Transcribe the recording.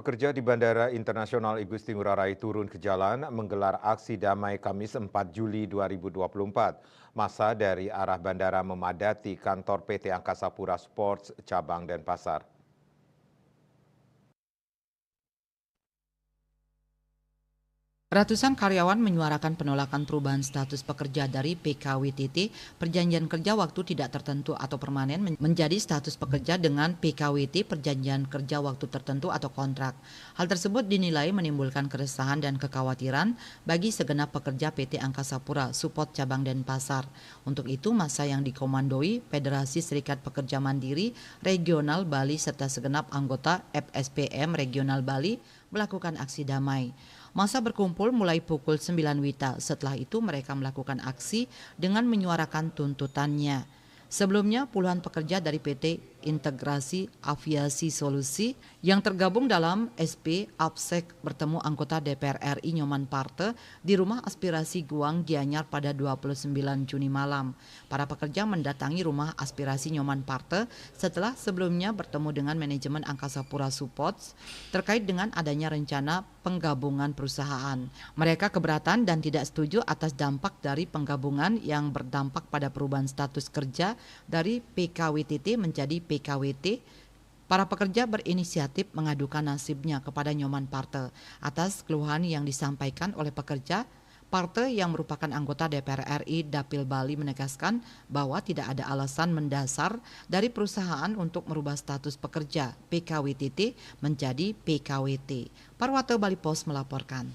Pekerja di Bandara Internasional Igusti Ngurah Rai turun ke jalan menggelar aksi damai Kamis 4 Juli 2024. Massa dari arah bandara memadati kantor PT Angkasa Pura Sports Cabang Denpasar. Ratusan karyawan menyuarakan penolakan perubahan status pekerja dari PKWTT, perjanjian kerja waktu tidak tertentu atau permanen, menjadi status pekerja dengan PKWT, perjanjian kerja waktu tertentu atau kontrak. Hal tersebut dinilai menimbulkan keresahan dan kekhawatiran bagi segenap pekerja PT Angkasa Pura Support Cabang Denpasar. Untuk itu, massa yang dikomandoi Federasi Serikat Pekerja Mandiri Regional Bali serta segenap anggota FSPM Regional Bali melakukan aksi damai. Massa berkumpul mulai pukul 9 WITA. Setelah itu mereka melakukan aksi dengan menyuarakan tuntutannya. Sebelumnya puluhan pekerja dari PT Integrasi Aviasi Solusi yang tergabung dalam SP APSEK bertemu anggota DPR RI Nyoman Parte di Rumah Aspirasi Guang Gianyar pada 29 Juni malam. Para pekerja mendatangi Rumah Aspirasi Nyoman Parte setelah sebelumnya bertemu dengan manajemen Angkasa Pura Supports terkait dengan adanya rencana penggabungan perusahaan. Mereka keberatan dan tidak setuju atas dampak dari penggabungan yang berdampak pada perubahan status kerja dari PKWTT menjadi PKWT. Para pekerja berinisiatif mengadukan nasibnya kepada Nyoman Parte atas keluhan yang disampaikan oleh pekerja. Parte yang merupakan anggota DPR RI Dapil Bali menegaskan bahwa tidak ada alasan mendasar dari perusahaan untuk merubah status pekerja PKWTT menjadi PKWT. Parwato Bali Pos melaporkan.